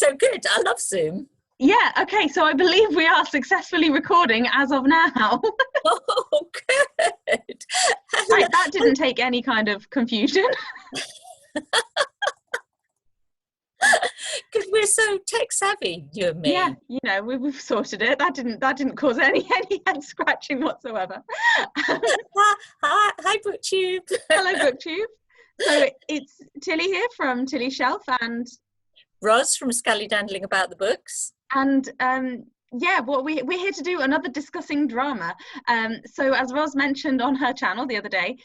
so good. I love Zoom. Yeah, okay, so I believe we are successfully recording as of now. Oh, good. Right, that didn't take any kind of confusion. Because we're so tech savvy, you and me. Yeah, you know, we've sorted it. That didn't cause any head scratching whatsoever. Hi, BookTube. Hello, BookTube. So it's Tilly here from Tilly Shelf and Ros from Scally Dandling About the Books. And yeah, what we're here to do another discussing drama. So as Ros mentioned on her channel the other day,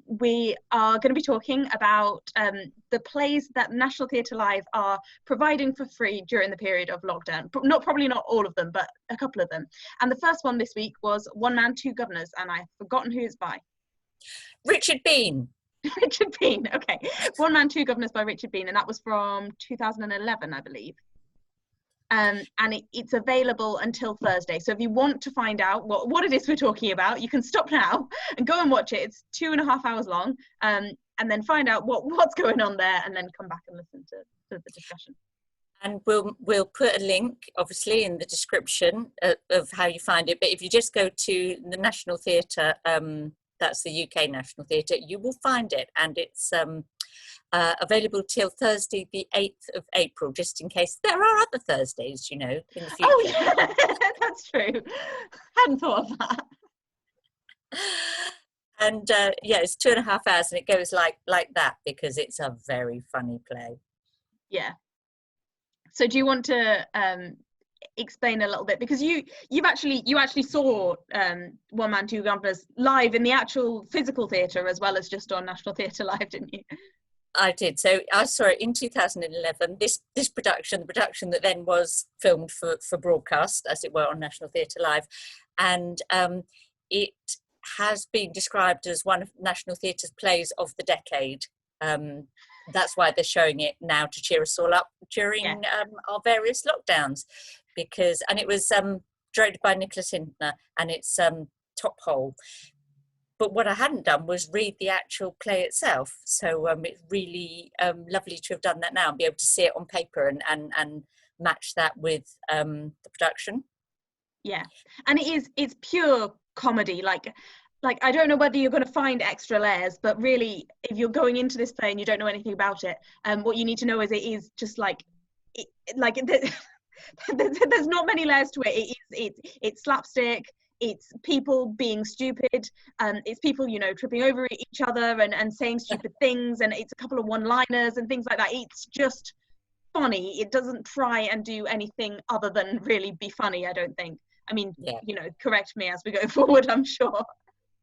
we are going to be talking about the plays that National Theatre Live are providing for free during the period of lockdown. Probably not all of them, but a couple of them. And the first one this week was One Man, Two Guvnors, and I've forgotten who it's by. Richard Bean. Richard Bean, okay. One Man, Two Guvnors by Richard Bean, and that was from 2011, I believe. And it's available until Thursday. So if you want to find out what it is we're talking about, you can stop now and go and watch it. It's 2.5 hours long, and then find out what's going on there, and then come back and listen to the discussion. And we'll put a link, obviously, in the description of how you find it. But if you just go to the National Theatre, that's the UK National Theatre, you will find it, and it's available till Thursday the 8th of April, just in case there are other Thursdays, you know, in the future. Oh yeah, that's true. Hadn't thought of that. And yeah, it's 2.5 hours, and it goes like that because it's a very funny play. Yeah. So do you want to explain a little bit, because you actually saw One Man, Two Guvnors live in the actual physical theatre as well as just on National Theatre Live, didn't you? I did. So I saw it in 2011. This production, the production that then was filmed for broadcast, as it were, on National Theatre Live, and it has been described as one of National Theatre's plays of the decade. That's why they're showing it now to cheer us all up during our various lockdowns, and it was directed by Nicholas Hintner, and it's top hole. But what I hadn't done was read the actual play itself. So it's really lovely to have done that now and be able to see it on paper and match that with the production. Yeah. And it's pure comedy. Like I don't know whether you're going to find extra layers, but really, if you're going into this play and you don't know anything about it, what you need to know is it is just there's not many layers to it. It's slapstick. It's people being stupid, it's people, you know, tripping over each other and saying stupid things, and it's a couple of one-liners and things like that. It's just funny. It doesn't try and do anything other than really be funny, I don't think. I mean, you know, correct me as we go forward, I'm sure.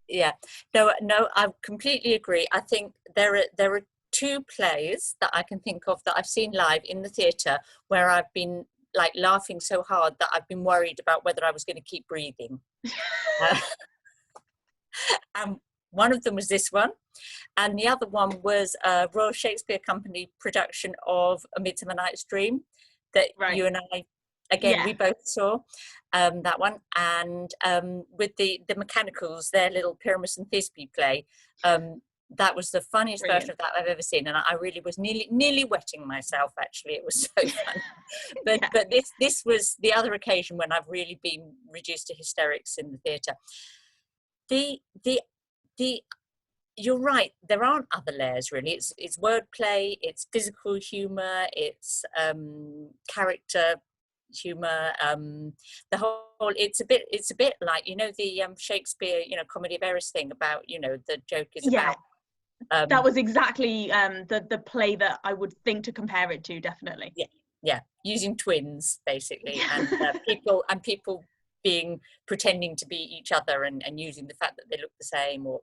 Yeah, no, I completely agree. I think there are two plays that I can think of that I've seen live in the theatre where I've been like laughing so hard that I've been worried about whether I was going to keep breathing. And one of them was this one, and the other one was a Royal Shakespeare Company production of A Midsummer Night's Dream that you and I, again, we both saw that one, and with the Mechanicals, their little Pyramus and Thisbe play. That was the funniest version of that I've ever seen, and I really was nearly wetting myself. Actually, it was so funny. But this was the other occasion when I've really been reduced to hysterics in the theatre. You're right. There aren't other layers really. It's wordplay. It's physical humour. It's character humour. The whole. It's a bit like, you know, the Shakespeare, you know, Comedy of Errors thing about, you know, the joke is about. That was exactly the play that I would think to compare it to, definitely. Yeah, using twins basically, and people pretending to be each other and using the fact that they look the same, or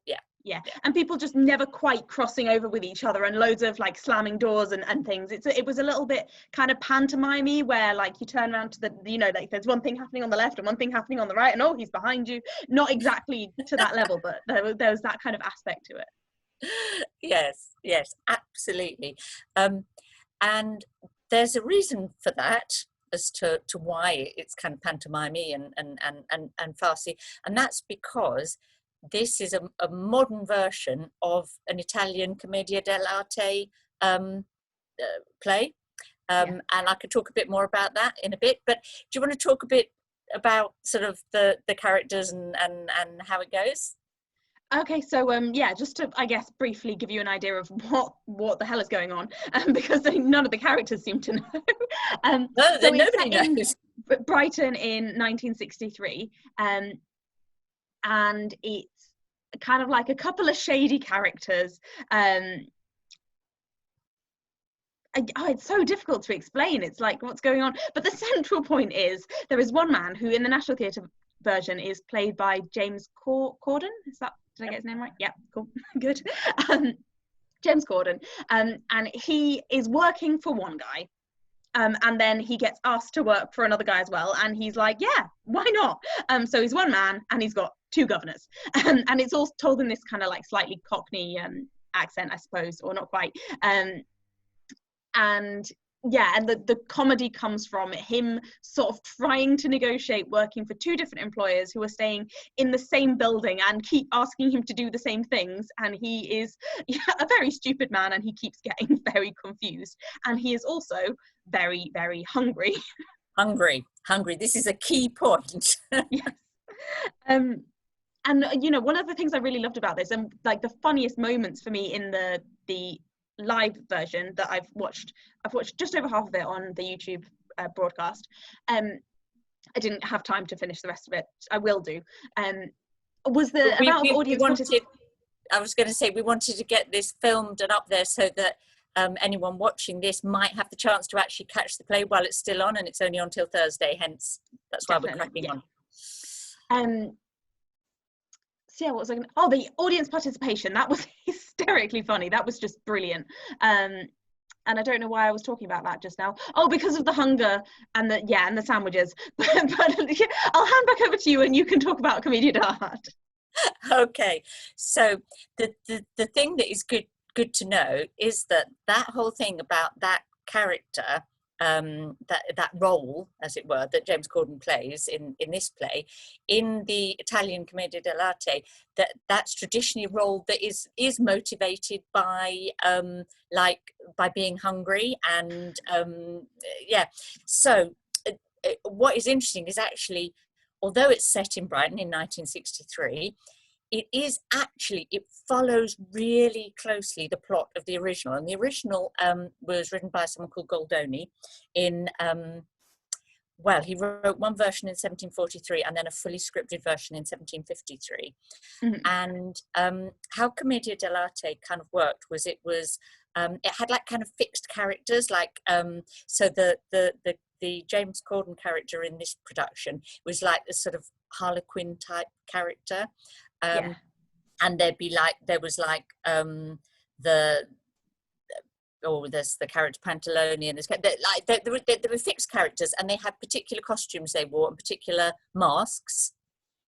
and people just never quite crossing over with each other, and loads of like slamming doors and things. It was a little bit kind of pantomimey, where like you turn around to the, you know, like there's one thing happening on the left and one thing happening on the right, and oh, he's behind you. Not exactly to that level, but there was that kind of aspect to it. Yes, absolutely. And there's a reason for that as to why it's kind of pantomimey and farcy, and that's because this is a modern version of an Italian Commedia Dell'Arte play, and I could talk a bit more about that in a bit. But do you want to talk a bit about sort of the characters and how it goes? Okay, so just to, I guess, briefly give you an idea of what the hell is going on, because none of the characters seem to know. No, so nobody knows. In Brighton in 1963, and it's kind of like a couple of shady characters. It's so difficult to explain. It's like, what's going on? But the central point is there is one man who, in the National Theatre version, is played by James Corden. Is that? Did I get his name right? Yeah, cool, good. James Corden, and he is working for one guy, and then he gets asked to work for another guy as well, and he's like, yeah, why not? So he's one man, and he's got two governors, and it's all told in this kind of like slightly Cockney accent, I suppose, or not quite. And the comedy comes from him sort of trying to negotiate working for two different employers who are staying in the same building and keep asking him to do the same things, and he is a very stupid man, and he keeps getting very confused, and he is also very, very hungry. Hungry, this is a key point. Yes. And one of the things I really loved about this, and like the funniest moments for me in the live version that I've watched just over half of it on the YouTube broadcast. I didn't have time to finish the rest of it. I will do. Was the amount of audience I was going to say we wanted to get this filmed and up there so that anyone watching this might have the chance to actually catch the play while it's still on, and it's only on till Thursday. Hence, that's why we're cracking on. So yeah, what was I going to... Oh, the audience participation. That was hysterically funny. That was just brilliant. And I don't know why I was talking about that just now. Oh, because of the hunger and the sandwiches. But I'll hand back over to you, and you can talk about Commedia dell'Arte. Okay. So the thing that is good to know is that whole thing about that character, that role, as it were, that James Corden plays in this play, in the Italian Commedia dell'Arte, that's traditionally a role that is motivated by by being hungry, and So what is interesting is actually, although it's set in Brighton in 1963, it follows really closely the plot of the original. And the original was written by someone called Goldini in, he wrote one version in 1743 and then a fully scripted version in 1753. Mm-hmm. And how Commedia dell'Arte kind of worked was it had like kind of fixed characters, like, so the James Corden character in this production was like a sort of Harlequin type character. And there's the character Pantalone, and there were fixed characters, and they had particular costumes they wore and particular masks.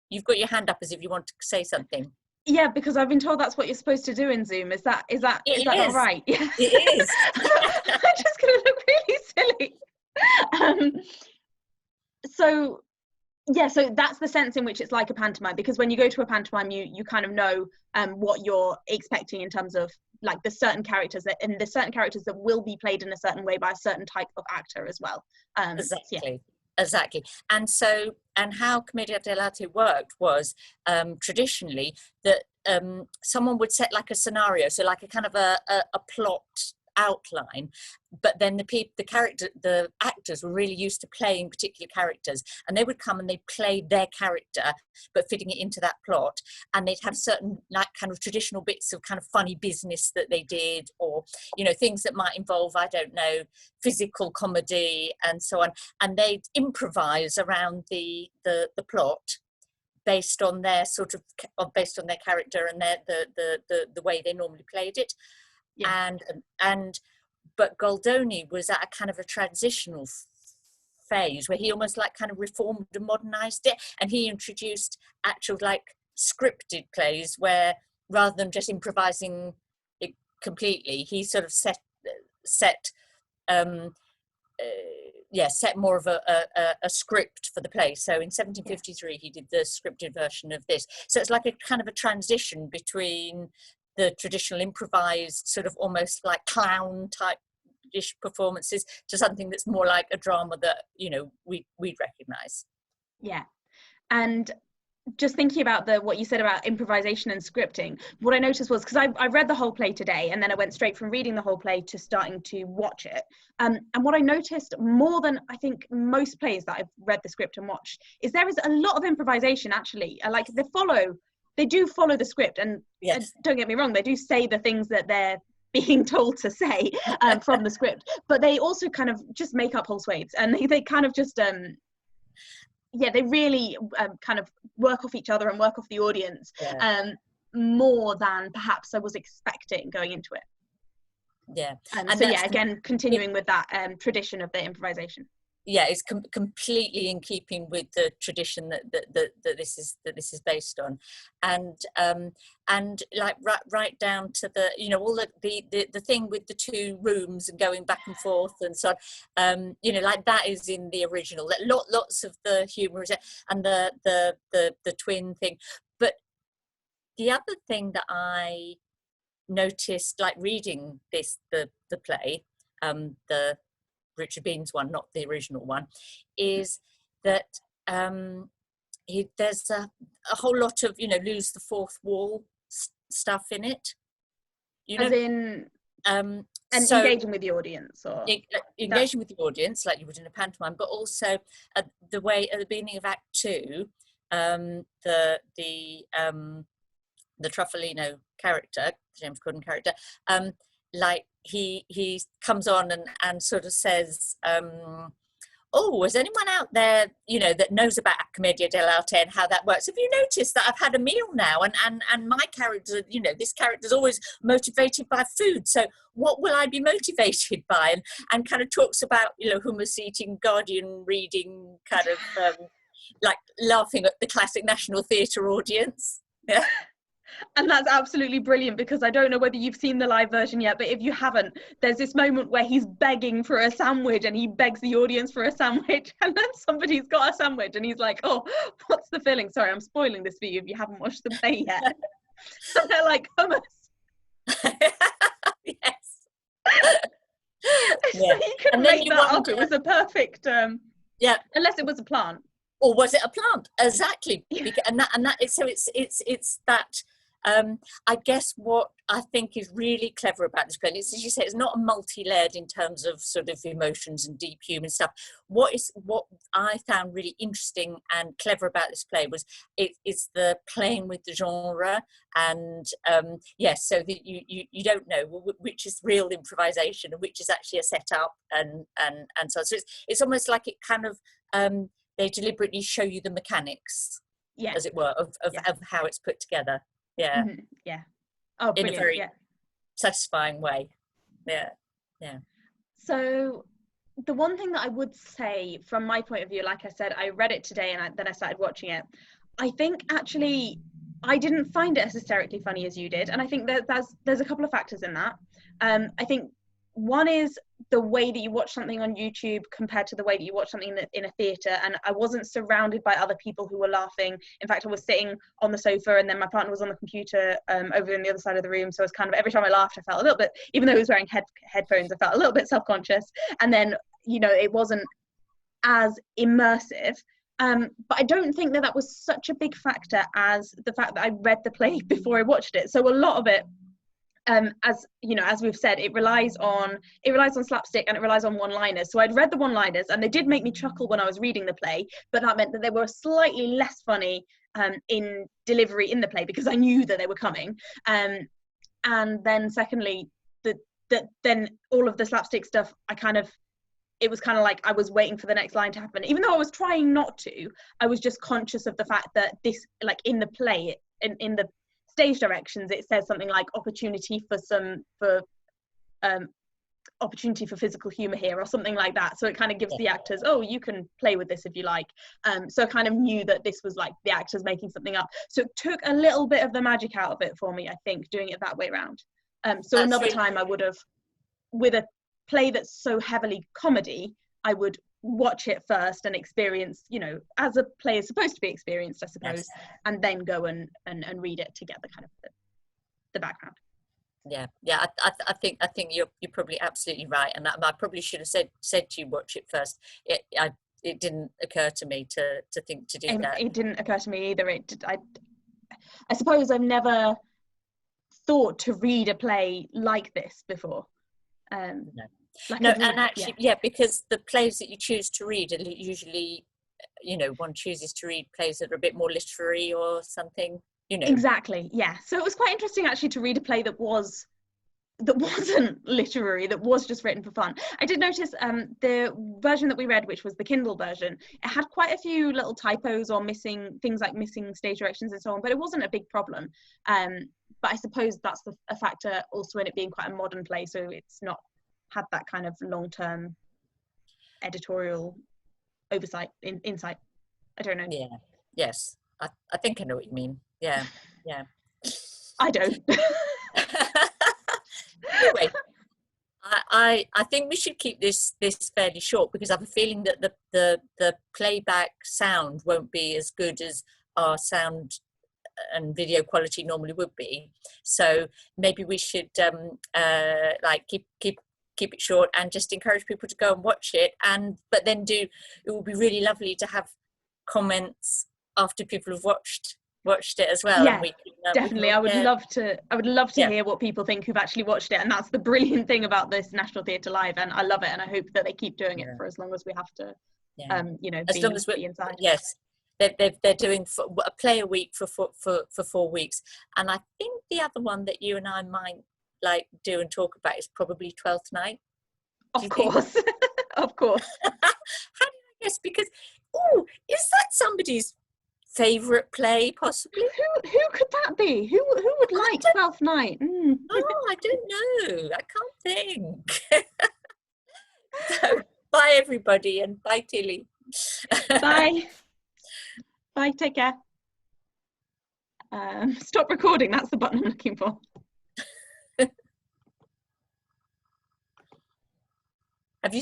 You've got your hand up as if you want to say something. Yeah, because I've been told that's what you're supposed to do in Zoom. Is that not right? Yeah. It is. I'm just going to look really silly. So that's the sense in which it's like a pantomime, because when you go to a pantomime, you kind of know what you're expecting in terms of like the certain characters that will be played in a certain way by a certain type of actor as well. Exactly. And how Commedia dell'Arte worked was actors that someone would set like a scenario, so like a kind of a plot outline, but then the actors were really used to playing particular characters, and they would come and they'd play their character but fitting it into that plot, and they'd have certain like kind of traditional bits of kind of funny business that they did, or things that might involve, I don't know, physical comedy and so on, and they'd improvise around the plot based on their character and the way they normally played it. Yeah. But Goldoni was at a kind of a transitional phase where he almost like kind of reformed and modernized it, and he introduced actual like scripted plays where rather than just improvising it completely, he sort of set more of a script for the play. So in 1753 he did the scripted version of this, so it's like a kind of a transition between the traditional improvised sort of almost like clown type performances to something that's more like a drama that, you know, we'd recognise. Yeah. And just thinking about what you said about improvisation and scripting, what I noticed was, because I read the whole play today, and then I went straight from reading the whole play to starting to watch it. And what I noticed more than I think most plays that I've read the script and watched is there is a lot of improvisation, actually. Like they do follow the script, and Yes. Don't get me wrong, they do say the things that they're being told to say from the script, but they also kind of just make up whole swathes, and they kind of just they really kind of work off each other and work off the audience more than perhaps I was expecting going into it. Yeah. And so again, continuing with that tradition of the improvisation. Yeah, it's completely in keeping with the tradition that this is based on, and like right down to the, you know, all the thing with the two rooms and going back and forth and so on, you know, like that is in the original. Lots of the humour is, and the twin thing. But the other thing that I noticed, like reading the play, the Richard Bean's one, not the original one, is that there's a whole lot of, you know, lose the fourth wall stuff in it. You know, as in and so engaging with the audience, or engaging with the audience like you would in a pantomime, but also the way at the beginning of Act 2, the Truffalino character, James Corden character, like he comes on and sort of says, oh, is anyone out there, you know, that knows about Commedia Dell'Arte and how that works? Have you noticed that I've had a meal now, and my character, you know, this character's always motivated by food, so what will I be motivated by? And kind of talks about, you know, hummus eating, Guardian reading, kind of like laughing at the classic National Theatre audience. Yeah. And that's absolutely brilliant, because I don't know whether you've seen the live version yet, but if you haven't, there's this moment where he's begging for a sandwich, and he begs the audience for a sandwich, and then somebody's got a sandwich and he's like, oh, what's the filling? Sorry, I'm spoiling this for you if you haven't watched the play yet. And they're like, hummus. Yes. So you couldn't make that up. It was a perfect unless it was a plant. Or was it a plant? Exactly. And that is, so it's that, I guess what I think is really clever about this play is, as you say, it's not a multi-layered in terms of sort of emotions and deep human stuff. What I found really interesting and clever about this play was it's the playing with the genre, and so that you don't know which is real improvisation and which is actually a setup, and so on. So it's almost like it kind of they deliberately show you the mechanics, as it were, of how it's put together. Yeah. Mm-hmm. Yeah. Oh, brilliant. In a very satisfying way. Yeah. Yeah. So the one thing that I would say from my point of view, like I said, I read it today and then I started watching it. I think actually I didn't find it as hysterically funny as you did. And I think that there's a couple of factors in that. I think one is the way that you watch something on YouTube compared to the way that you watch something in a theatre. And I wasn't surrounded by other people who were laughing. In fact, I was sitting on the sofa, and then my partner was on the computer over on the other side of the room. So it was kind of, every time I laughed, I felt a little bit, even though he was wearing headphones, I felt a little bit self-conscious. And then, you know, it wasn't as immersive. But I don't think that was such a big factor as the fact that I read the play before I watched it. So a lot of it, as you know, as we've said, it relies on slapstick, and it relies on one-liners. So I'd read the one-liners, and they did make me chuckle when I was reading the play, but that meant that they were slightly less funny in delivery in the play, because I knew that they were coming. And then secondly, then all of the slapstick stuff, it was kind of like I was waiting for the next line to happen, even though I was trying not to. I was just conscious of the fact that this, like in the play, in the stage directions, it says something like opportunity for physical humor here, or something like that. So it kind of gives the actors, oh, you can play with this if you like. So I kind of knew that this was like the actors making something up. So it took a little bit of the magic out of it for me, I think, doing it that way around. So another time I would have, with a play that's so heavily comedy, I would watch it first and experience, you know, as a play is supposed to be experienced, I suppose, and then go and read it to get the kind of the background. I think you're probably absolutely right, and I probably should have said to you watch it first. It didn't occur to me to think to do that. It didn't occur to me either. I suppose I've never thought to read a play like this before. Because the plays that you choose to read are usually, one chooses to read plays that are a bit more literary or something. Exactly, yeah. So it was quite interesting actually to read a play that wasn't literary, that was just written for fun. I did notice the version that we read, which was the Kindle version, it had quite a few little typos or missing things, like missing stage directions and so on, but it wasn't a big problem. But I suppose that's a factor also in it being quite a modern play, so it's not had that kind of long-term editorial oversight, insight. I don't know. Yeah. Yes. I think I know what you mean. Yeah. I don't. Anyway, I think we should keep this fairly short, because I have a feeling that the playback sound won't be as good as our sound and video quality normally would be. So maybe we should keep it short and just encourage people to go and watch it. But then it would be really lovely to have comments after people have watched it as well. Yeah, and definitely. I would love to hear what people think who've actually watched it, and that's the brilliant thing about this National Theatre Live, and I love it, and I hope that they keep doing it for as long as we have to. As long as we're inside. Yes, they're doing a play a week for 4 weeks, and I think the other one that you and I might do and talk about is probably Twelfth Night. Of course. Of course. How did I guess? Because is that somebody's favourite play, possibly? Who could that be? Who would like Twelfth Night? I don't know. I can't think. So, bye everybody, and bye Tilly. Bye. Bye, take care. Stop recording, that's the button I'm looking for. Have you